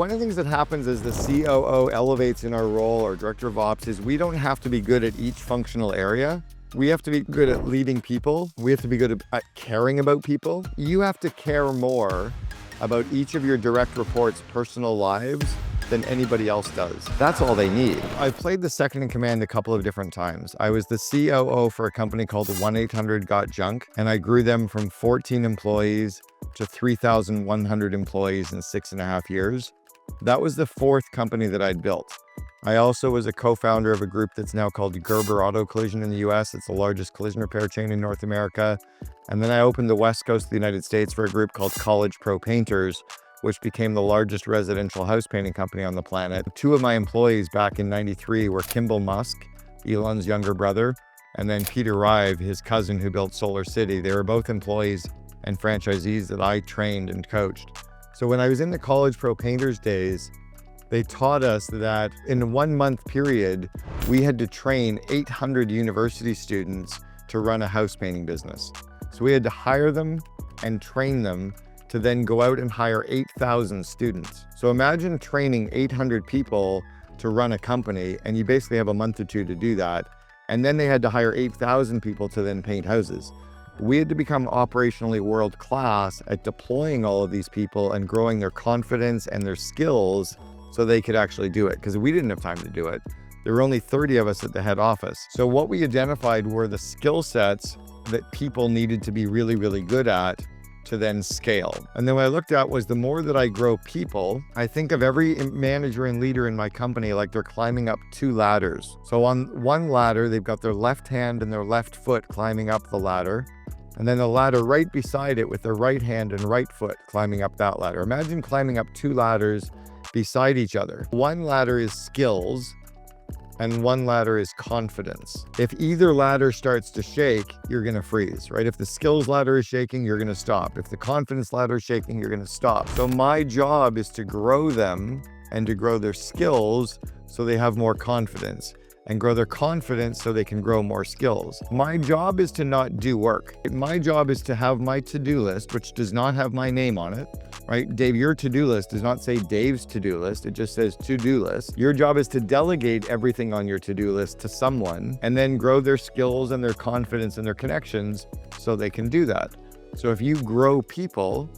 One of the things that happens as the COO elevates in our role, or director of ops, is we don't have to be good at each functional area. We have to be good at leading people. We have to be good at caring about people. You have to care more about each of your direct reports' personal lives than anybody else does. That's all they need. I've played the second in command a couple of different times. I was the COO for a company called 1-800-GOT-JUNK, and I grew them from 14 employees to 3,100 employees in 6.5 years. That was the fourth company that I'd built. I also was a co-founder of a group that's now called Gerber Auto Collision in the US. It's the largest collision repair chain in North America. And then I opened the West Coast of the United States for a group called College Pro Painters, which became the largest residential house painting company on the planet. Two of my employees back in '93 were Kimball Musk, Elon's younger brother, and then Peter Rive, his cousin who built Solar City. They were both employees and franchisees that I trained and coached. So when I was in the College Pro Painters days, they taught us that in a 1-month period, we had to train 800 university students to run a house painting business. So we had to hire them and train them to then go out and hire 8,000 students. So imagine training 800 people to run a company, and you basically have a month or two to do that. And then they had to hire 8,000 people to then paint houses. We had to become operationally world-class at deploying all of these people and growing their confidence and their skills so they could actually do it, because we didn't have time to do it. There were only 30 of us at the head office. So what we identified were the skill sets that people needed to be really, really good at to then scale. And then what I looked at was the more that I grow people, I think of every manager and leader in my company like they're climbing up 2 ladders. So on one ladder, they've got their left hand and their left foot climbing up the ladder, and then the ladder right beside it with their right hand and right foot climbing up that ladder. Imagine climbing up 2 ladders beside each other. One ladder is skills and one ladder is confidence. If either ladder starts to shake, you're gonna freeze, right? If the skills ladder is shaking, you're gonna stop. If the confidence ladder is shaking, you're gonna stop. So my job is to grow them and to grow their skills so they have more confidence, and grow their confidence so they can grow more skills. My job is to not do work. My job is to have my to-do list, which does not have my name on it, right? Dave, your to-do list does not say Dave's to-do list. It just says to-do list. Your job is to delegate everything on your to-do list to someone and then grow their skills and their confidence and their connections so they can do that. So if you grow people,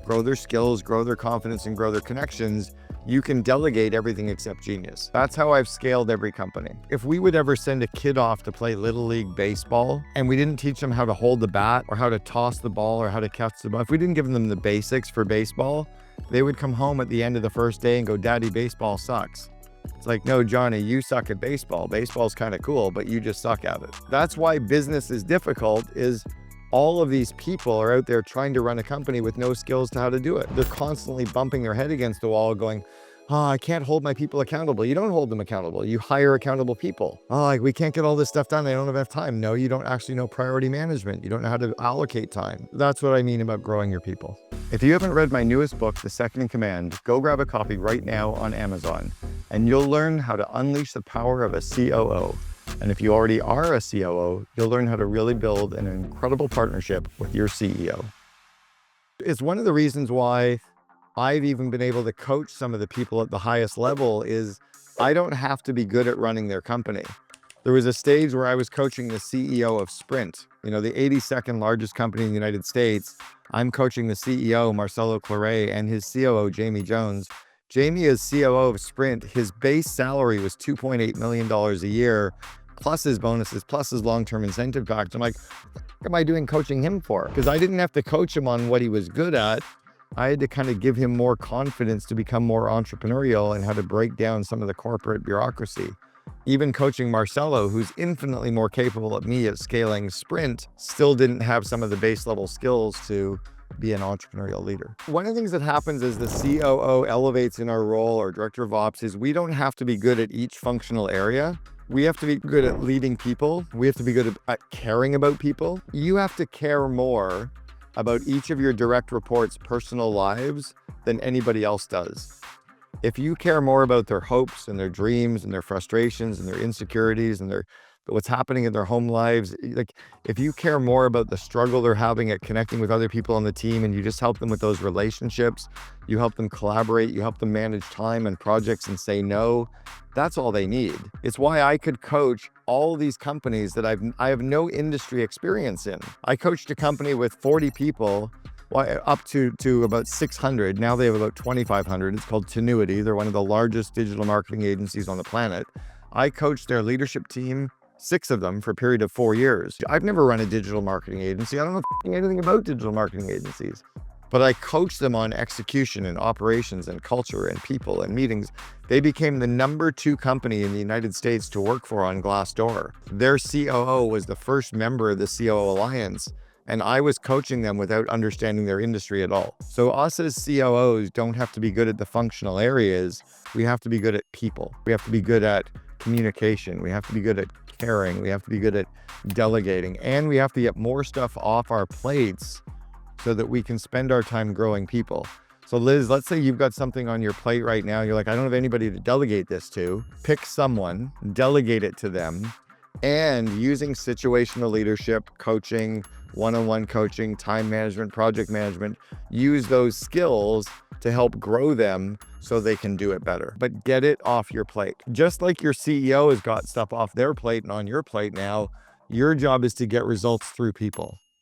grow their skills, grow their confidence, and grow their connections, you can delegate everything except genius. That's how I've scaled every company. If we would ever send a kid off to play Little League baseball and we didn't teach them how to hold the bat or how to toss the ball or how to catch the ball, if we didn't give them the basics for baseball, they would come home at the end of the first day and go, "Daddy, baseball sucks." It's like, no, Johnny, you suck at baseball. Baseball's kind of cool, but you just suck at it. That's why business is difficult, is all of these people are out there trying to run a company with no skills to how to do it. They're constantly bumping their head against the wall going, "Oh, I can't hold my people accountable." You don't hold them accountable. You hire accountable people. "Oh, like, we can't get all this stuff done. I don't have enough time." No, you don't actually know priority management. You don't know how to allocate time. That's what I mean about growing your people. If you haven't read my newest book, The Second in Command, go grab a copy right now on Amazon, and you'll learn how to unleash the power of a COO. And if you already are a COO, you'll learn how to really build an incredible partnership with your CEO. It's one of the reasons why I've even been able to coach some of the people at the highest level is I don't have to be good at running their company. There was a stage where I was coaching the CEO of Sprint, the 82nd largest company in the United States. I'm coaching the CEO, Marcelo Claret, and his COO, Jamie Jones. Jamie is COO of Sprint. His base salary was $2.8 million a year, plus his bonuses, plus his long-term incentive package. I'm like, what am I doing coaching him for? Because I didn't have to coach him on what he was good at. I had to kind of give him more confidence to become more entrepreneurial and how to break down some of the corporate bureaucracy. Even coaching Marcelo, who's infinitely more capable than me at scaling Sprint, still didn't have some of the base level skills to be an entrepreneurial leader. One of the things that happens as the COO elevates in our role, or director of ops, is we don't have to be good at each functional area. We have to be good at leading people. We have to be good at caring about people. You have to care more about each of your direct reports' personal lives than anybody else does. If you care more about their hopes and their dreams and their frustrations and their insecurities and their what's happening in their home lives. Like, if you care more about the struggle they're having at connecting with other people on the team, and you just help them with those relationships, you help them collaborate, you help them manage time and projects and say no, that's all they need. It's why I could coach all these companies that I have no industry experience in. I coached a company with 40 people, up to about 600. Now they have about 2,500. It's called Tenuity. They're one of the largest digital marketing agencies on the planet. I coached their leadership team, 6 of them, for a period of 4 years. I've never run a digital marketing agency. I don't know anything about digital marketing agencies, but I coached them on execution and operations and culture and people and meetings. They became the #2 company in the United States to work for on Glassdoor. Their COO was the first member of the COO Alliance, and I was coaching them without understanding their industry at all. So us as COOs don't have to be good at the functional areas. We have to be good at people. We have to be good at communication. We have to be good at caring. We have to be good at delegating, and we have to get more stuff off our plates so that we can spend our time growing people. So Liz, let's say you've got something on your plate right now. You're like, I don't have anybody to delegate this to. Pick someone, delegate it to them, and using situational leadership, coaching, one-on-one coaching, time management, project management, use those skills to help grow them so they can do it better. But get it off your plate. Just like your CEO has got stuff off their plate and on your plate now, your job is to get results through people.